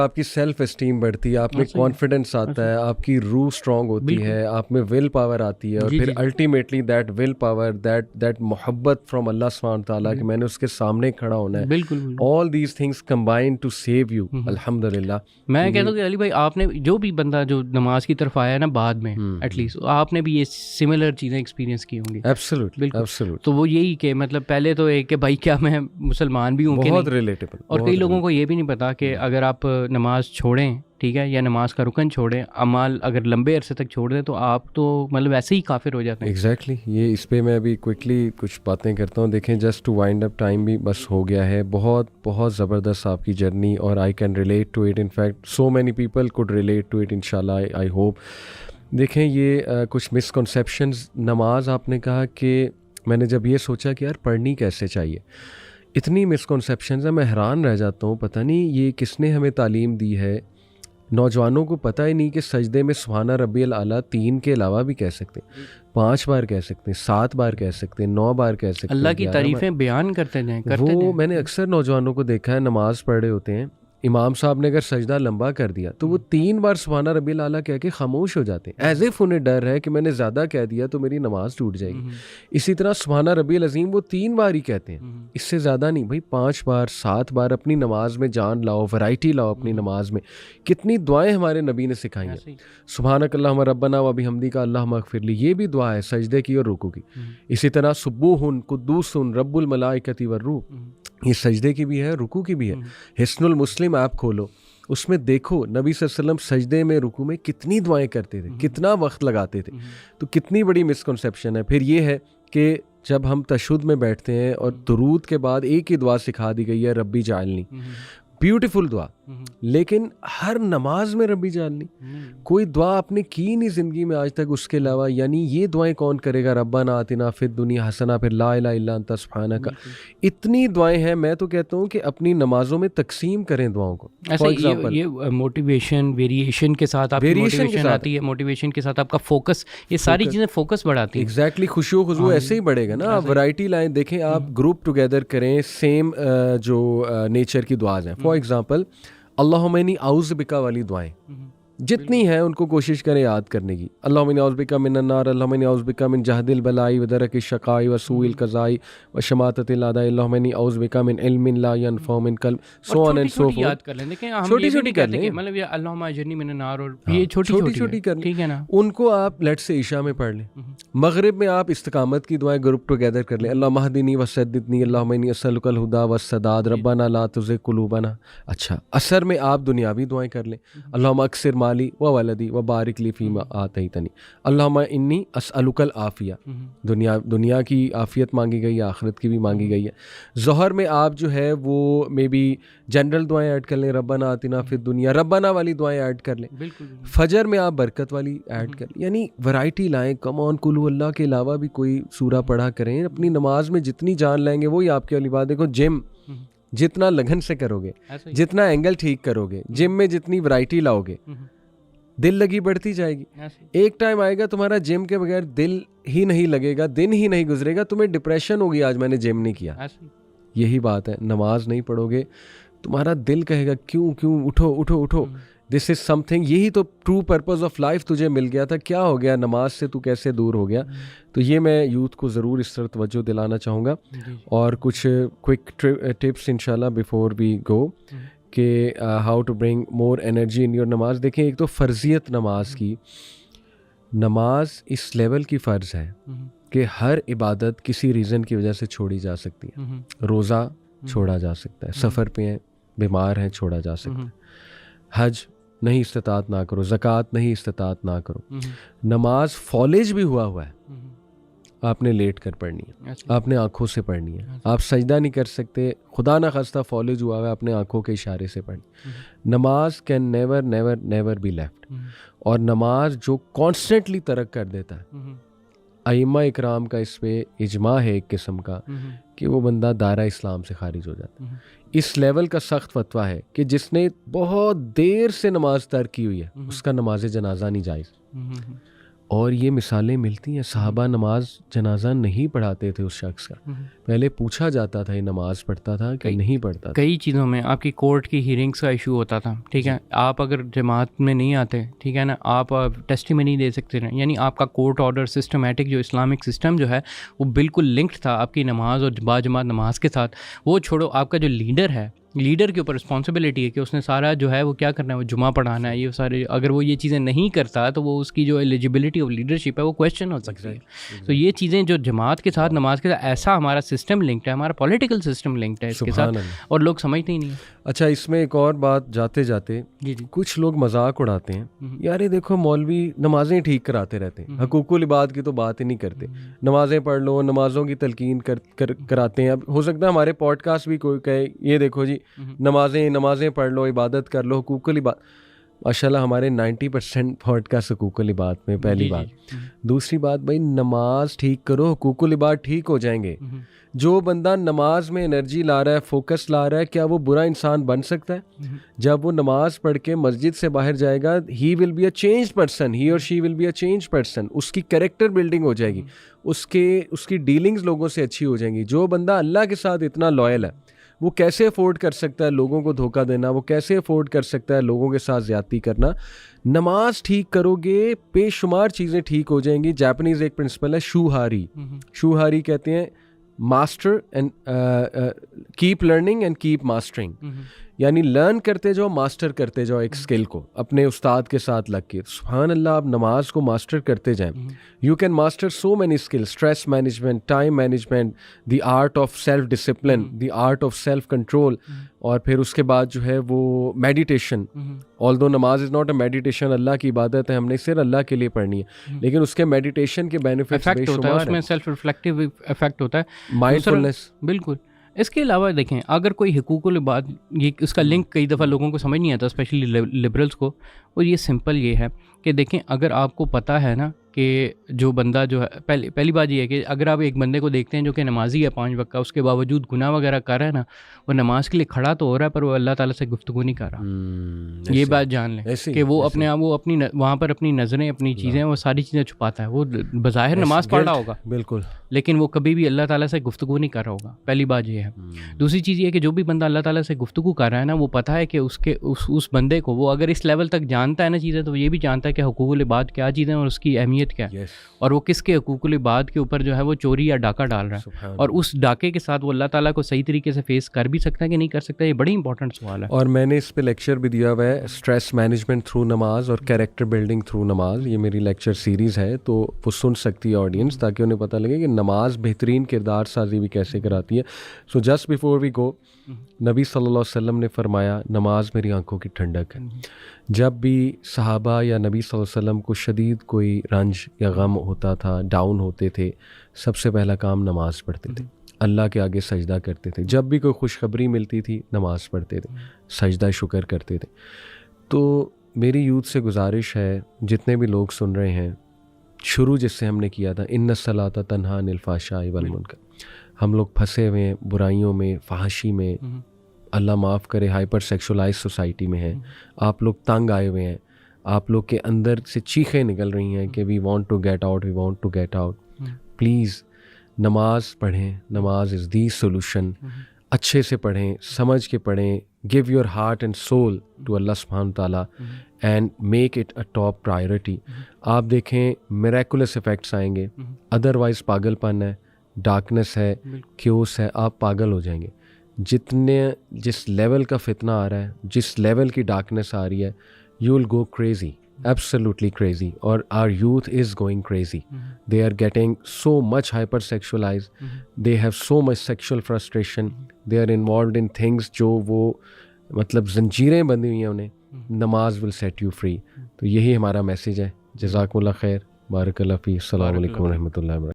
آپ کی self esteem بڑھتی ہے, آپ میں کانفیڈنس آتا ہے, آپ کی روح اسٹرانگ ہوتی ہے, آپ میں ول پاور آتی ہے, اور پھر ultimately that will power, that محبت فرام اللہ سبحانہ تعالیٰ کہ میں نے اس کے سامنے کھڑا ہونا ہے. بالکل all these things combine to save you. الحمد للہ. میں کہتا ہوں کہ علی بھائی آپ نے جو بھی بندہ جو نماز کی طرف آیا نا بعد میں ایٹ لیسٹ آپ نے بھی یہ سملر چیزیں ایکسپیرینس کی ہوں گی. بالکل. تو وہ یہی کہ مطلب پہلے تو ایک کہ بھائی کیا میں مسلمان بھی ہوں کہ بہت نہیں, ریلیٹیبل. اور کئی لوگوں کو یہ بھی نہیں پتا کہ اگر آپ نماز چھوڑیں ٹھیک ہے, یا نماز کا رکن چھوڑیں, اعمال اگر لمبے عرصے تک چھوڑ دیں تو آپ تو مطلب ایسے ہی کافر ہو جاتے ہیں. ایگزیکٹلی. یہ اس پہ میں ابھی کوئکلی کچھ باتیں کرتا ہوں. دیکھیں just to wind up, time بھی بس ہو گیا ہے. بہت بہت زبردست آپ کی جرنی, اور I can relate to it. In fact so many people could relate to it ان شاء اللہ, آئی ہوپ. دیکھیں یہ کچھ مسکنسیپشنز, نماز آپ نے کہا کہ میں نے جب یہ سوچا کہ یار پڑھنی کیسے چاہیے, اتنی مسکنسیپشنز ہیں, میں حیران رہ جاتا ہوں. پتہ نہیں یہ کس نے ہمیں تعلیم دی ہے. نوجوانوں کو پتہ ہی نہیں کہ سجدے میں سبحان ربی الاعلیٰ 3 کے علاوہ بھی کہہ سکتے ہیں, 5 بار کہہ سکتے ہیں, 7 بار کہہ سکتے ہیں, 9 بار کہہ سکتے ہیں. اللہ کی تعریفیں بیان کرتے جائیں. وہ میں نے اکثر نوجوانوں کو دیکھا ہے, نماز پڑھ رہے ہوتے ہیں, امام صاحب نے اگر سجدہ لمبا کر دیا تو وہ 3 بار سبحان ربی الاعلیٰ کہہ کے خاموش ہو جاتے ہیں, ایز اف انہیں ڈر ہے کہ میں نے زیادہ کہہ دیا تو میری نماز ٹوٹ جائے گی. اسی طرح سبحان ربی العظیم وہ 3 بار ہی کہتے ہیں, اس سے زیادہ نہیں. بھائی 5 بار 7 بار اپنی نماز میں جان لاؤ, ورائٹی لاؤ اپنی نماز میں. کتنی دعائیں ہمارے نبی نے سکھائی ہیں. سبحانک اللہم ربنا و بحمدک اللہم اغفر لی, یہ بھی دعا ہے سجدے کی اور رکوع کی. اسی طرح سبوح قدوس رب الملائکۃ والروح, یہ سجدے کی بھی ہے, رکوع کی بھی ہے. حسن المسلم ایپ کھولو, اس میں دیکھو نبی صلی اللہ علیہ وسلم سجدے میں رکوع میں کتنی دعائیں کرتے تھے, کتنا وقت لگاتے تھے. تو کتنی بڑی مسکنسیپشن ہے. پھر یہ ہے کہ جب ہم تشہد میں بیٹھتے ہیں اور درود کے بعد ایک ہی دعا سکھا دی گئی ہے, ربی جعلنی, بیوٹیفل دعا, لیکن ہر نماز میں ربی جعلنی, کوئی دعا آپ نے کی نہیں زندگی میں آج تک اس کے علاوہ. یعنی یہ دعائیں کون کرے گا, ربنا آتنا فی الدنیا حسنہ, پھر لا الہ الا انت سبحانک. اتنی دعائیں ہیں. میں تو کہتا ہوں کہ اپنی نمازوں میں تقسیم کریں دعاؤں کو. یہ موٹیویشن ویریشن کے ساتھ آپ کی موٹیویشن آتی ہے, موٹیویشن کے ساتھ آپ کا فوکس, یہ ساری چیزیں فوکس بڑھاتی ہیں. ایگزیکٹلی. خوشی و خضوع ایسے ہی بڑھے گا نا. آپ ورائٹی لائیں. دیکھیں آپ گروپ ٹوگیدر کریں, سیم جو نیچر کی دعاز ہیں. فار ایگزامپل اللہم انی اعوذ بک والی دعائیں جتنی ہیں ان کو کوشش کریں یاد کرنے کی. اللہم انی اعوذ بک من النار, اللہم انی اعوذ بک من جہد البلاء ودرک الشقاء وسوء القضاء وشماتۃ الاعداء, اللہم انی اعوذ بک من علم لا ينفع من قلب, سو آن اینڈ سو فورتھ. یاد کر لیں. دیکھیں ہم یہ بھی نہیں کہتے کہ مطلب یہ اللہم اجرنی من النار, اور یہ چھوٹی چھوٹی کر لیں, ٹھیک ہے نا. ان کو آپ لیٹ سے عشاء میں پڑھ لیں. مغرب میں آپ استقامت کی دعائیں گروپ ٹوگیدر کر لیں. اللہم اہدنی وسددنی, اللہم انی اسألک الہدی والسداد, ربنا لا تزغ قلوبنا. اچھا عصر میں آپ دنیاوی دعائیں کر لیں. اللہم اکثر مالی و ولدی وبارک لی فیما آتیتنی, اللہم انی اسألک العافیہ, دنیا کی عافیت مانگی گئی ہے, آخرت کی بھی مانگی گئی ہے. ظہر میں آپ جو ہے وہ مے بی جنرل دعائیں ایڈ کر لیں, ربنا آتنا فی الدنیا, ربنا والی دعائیں ایڈ کر لیں. فجر میں آپ برکت والی ایڈ کر لیں. یعنی ورائٹی لائیں. کم آن, قل اللہ کے علاوہ بھی کوئی سورہ پڑھا کریں. اپنی نماز میں جتنی جان لائیں گے وہی آپ کی والی بات. دیکھو جم جتنا لگن سے کرو گے, جتنا اینگل ٹھیک کرو گے, جم میں جتنی ورائٹی لاؤ گے, دل لگی بڑھتی جائے گی. ایک ٹائم آئے گا تمہارا جم کے بغیر دل ہی نہیں لگے گا, دن ہی نہیں گزرے گا, تمہیں ڈپریشن ہوگی آج میں نے جم نہیں کیا. یہی بات ہے. نماز نہیں پڑھو گے تمہارا دل کہے گا کیوں اٹھو اٹھو اٹھو. دس از سم تھنگ. یہی تو ٹرو پرپز آف لائف تجھے مل گیا تھا, کیا ہو گیا نماز سے تو کیسے دور ہو گیا. تو یہ میں یوتھ کو ضرور اس طرح توجہ دلانا چاہوں گا. اور کچھ کوئک ٹپس انشاءاللہ بیفور وی گو کہ how to bring more energy in your نماز. دیکھیں ایک تو فرضیت نماز کی, نماز اس لیول کی فرض ہے کہ ہر عبادت کسی ریزن کی وجہ سے چھوڑی جا سکتی ہے. روزہ چھوڑا جا سکتا ہے, سفر پہ ہیں, بیمار ہیں, چھوڑا جا سکتا ہے. حج نہیں استطاعت نہ کرو, زکوٰۃ نہیں استطاعت نہ کرو. نماز فالج بھی ہوا ہے, آپ نے لیٹ کر پڑھنی ہے, آپ نے آنکھوں سے پڑھنی ہے. آپ سجدہ نہیں کر سکتے, خدا نہ خواستہ فالج ہوا ہے, اپنے آنکھوں کے اشارے سے پڑھنی. نماز can never never never be left. اور نماز جو کانسٹنٹلی ترک کر دیتا ہے, ائمہ اکرام کا اس پہ اجماع ہے ایک قسم کا کہ وہ بندہ دائرہ اسلام سے خارج ہو جاتا ہے. اس لیول کا سخت فتویٰ ہے کہ جس نے بہت دیر سے نماز ترک کی ہوئی ہے اس کا نماز جنازہ نہیں جائز. اور یہ مثالیں ملتی ہیں. صحابہ نماز جنازہ نہیں پڑھاتے تھے اس شخص کا, پہلے پوچھا جاتا تھا یہ نماز پڑھتا تھا کہ نہیں پڑھتا تھا. کئی چیزوں میں آپ کی کورٹ کی ہیرنگس کا ایشو ہوتا تھا, ٹھیک ہے, آپ اگر جماعت میں نہیں آتے, ٹھیک ہے نا, آپ ٹیسٹیمنی دے سکتے ہیں, یعنی آپ کا کورٹ آرڈر سسٹمیٹک جو اسلامک سسٹم جو ہے وہ بالکل لنکڈ تھا آپ کی نماز اور باجماعت نماز کے ساتھ. وہ چھوڑو, آپ کا جو لیڈر ہے, لیڈر کے اوپر رسپانسبلٹی ہے کہ اس نے سارا جو ہے وہ کیا کرنا ہے, وہ جمعہ پڑھانا ہے, یہ سارے, اگر وہ یہ چیزیں نہیں کرتا تو وہ اس کی جو ایلیجبلٹی آف لیڈرشپ ہے وہ کویسچن ہو سکتی ہے. تو یہ چیزیں جو جماعت کے ساتھ نماز کے ساتھ ایسا ہمارا سسٹم لنکڈ ہے, ہمارا پولیٹیکل سسٹم لنکڈ ہے اس کے ساتھ, اور لوگ سمجھتے ہی نہیں ہیں. اچھا, اس میں ایک اور بات جاتے جاتے, جی کچھ لوگ مذاق اڑاتے ہیں, یار یہ دیکھو مولوی نمازیں ٹھیک کراتے رہتے ہیں, حقوق العباد کی تو بات ہی نہیں کرتے, نمازیں پڑھ لو, نمازوں کی تلقین کراتے ہیں. اب ہو سکتا ہے ہمارے پوڈ کاسٹ بھی کوئی کہے یہ دیکھو جی نمازیں پڑھ لو, عبادت کر لو, حقوق العباد. ماشاء اللہ ہمارے 90% پوڈ کاسٹ حقوق العباد میں. پہلی بات. دوسری بات, بھائی نماز ٹھیک کرو, حقوق العباد ٹھیک ہو جائیں گے. جو بندہ نماز میں انرجی لا رہا ہے, فوکس لا رہا ہے, کیا وہ برا انسان بن سکتا ہے؟ جب وہ نماز پڑھ کے مسجد سے باہر جائے گا, he will be a change person, he or she will be a change person. اس کی کریکٹر بلڈنگ ہو جائے گی, اس کی ڈیلنگز لوگوں سے اچھی ہو جائیں گی. جو بندہ اللہ کے ساتھ اتنا لائل ہے, وہ کیسے افورڈ کر سکتا ہے لوگوں کو دھوکہ دینا, وہ کیسے افورڈ کر سکتا ہے لوگوں کے ساتھ زیادتی کرنا؟ نماز ٹھیک کرو گے, بے شمار چیزیں ٹھیک ہو جائیں گی. جاپنیز ایک پرنسپل ہے شوہاری کہتے ہیں master and keep learning and keep mastering, یعنی لرن کرتے جاؤ, ماسٹر کرتے جاؤ ایک اسکل کو اپنے استاد کے ساتھ لگ کے. سبحان اللہ, آپ نماز کو ماسٹر کرتے جائیں. You can master so many skill, stress management, time management, the art of self discipline, the art of self control, اور پھر اس کے بعد جو ہے وہ میڈیٹیشن. آلدو نماز از ناٹ اے میڈیٹیشن, اللہ کی عبادت ہے, ہم نے صرف اللہ کے لیے پڑھنی ہے, لیکن اس کے میڈیٹیشن کے بینیفٹس بے شمار ہیں. اس میں سیلف ریفلیکٹیو افیکٹ ہوتا ہے, مائنڈفلنس. بالکل. اس کے علاوہ دیکھیں, اگر کوئی حقوق العباد, یہ اس کا لنک کئی دفعہ لوگوں کو سمجھ نہیں آتا, اسپیشلی لبرلس کو, اور یہ سمپل یہ ہے کہ دیکھیں, اگر آپ کو پتہ ہے نا کہ جو بندہ جو ہے, پہلی بات یہ ہے کہ اگر آپ ایک بندے کو دیکھتے ہیں جو کہ نمازی ہے 5 وقت کا, اس کے باوجود گناہ وغیرہ کر رہا ہے نا, وہ نماز کے لیے کھڑا تو ہو رہا ہے پر وہ اللہ تعالیٰ سے گفتگو نہیں کر رہا. یہ بات جان لیں کہ وہ اپنے آپ, وہ اپنی وہاں پر اپنی نظریں, اپنی چیزیں, وہ ساری چیزیں چھپاتا ہے. وہ بظاہر نماز پڑھ رہا ہوگا بالکل, لیکن وہ کبھی بھی اللہ تعالیٰ سے گفتگو نہیں کر رہا ہوگا. پہلی بات یہ ہے. دوسری چیز یہ ہے کہ جو بھی بندہ اللہ تعالیٰ سے گفتگو کر رہا ہے نا, وہ پتہ ہے کہ اس بندے کو, وہ اگر اس لیول تک جانتا ہے نا چیزیں, تو وہ یہ بھی جانتا ہے کہ حقوق العباد کیا چیزیں اور اس کی اہمیت کیا ہے, اور وہ کس کے حقوق العباد کے اوپر جو ہے وہ چوری یا ڈاکہ ڈال رہا ہے, اور اس ڈاکے کے ساتھ وہ اللہ تعالیٰ کو صحیح طریقے سے فیس کر بھی سکتا ہے کہ نہیں کر سکتا. یہ بڑی امپورٹنٹ سوال ہے. اور میں نے اس پہ لیکچر بھی دیا ہوا ہے, اسٹریس مینجمنٹ تھرو نماز اور کیریکٹر بلڈنگ تھرو نماز. یہ میری لیکچر سیریز ہے, تو وہ سن سکتی ہے آڈینس, تاکہ انہیں پتہ لگے کہ نماز بہترین کردار سازی بھی کیسے کراتی ہے. سو جسٹ بیفور وی گو, نبی صلی اللہ علیہ وسلم نے فرمایا نماز میری آنکھوں کی ٹھنڈک ہے. جب بھی صحابہ یا نبی صلی اللہ علیہ وسلم کو شدید کوئی رنج یا غم ہوتا تھا, ڈاؤن ہوتے تھے, سب سے پہلا کام نماز پڑھتے تھے, اللہ کے آگے سجدہ کرتے تھے. جب بھی کوئی خوشخبری ملتی تھی نماز پڑھتے تھے, سجدہ شکر کرتے تھے. تو میری یوتھ سے گزارش ہے, جتنے بھی لوگ سن رہے ہیں, شروع جس سے ہم نے کیا تھا ان الصلاۃ تنہی عن الفحشاء والمنکر, ہم لوگ پھنسے ہوئے ہیں برائیوں میں, فحاشی میں, اللہ معاف کرے ہائپر سیکشولائز سوسائٹی میں ہیں. آپ لوگ تنگ آئے ہوئے ہیں, آپ لوگ کے اندر سے چیخیں نکل رہی ہیں کہ we want to get out, we want to get out. Please نماز پڑھیں, نماز از دی سولوشن. اچھے سے پڑھیں, سمجھ کے پڑھیں. Give your heart and soul to Allah سبحانہ تعالیٰ and make it a top priority. آپ دیکھیں میریکولس افیکٹس آئیں گے. ادروائز پاگل پن ہے, ڈارکنس ہے, کیوس ہے, آپ پاگل ہو جائیں گے. جس لیول کا فتنہ آ رہا ہے, جس لیول کی ڈارکنس آ رہی ہے, you will go crazy, absolutely crazy. اور our youth is going crazy. They are getting so much hyper sexualize, they have so much sexual frustration, they are involved in things جو وہ مطلب زنجیریں بندھی ہوئی ہیں انہیں. نماز ول سیٹ یو فری. تو یہی ہمارا میسیج ہے. جزاکم اللہ خیر, بارک اللہ فی. السلام علیکم و رحمۃ اللہ وبرکاتہ.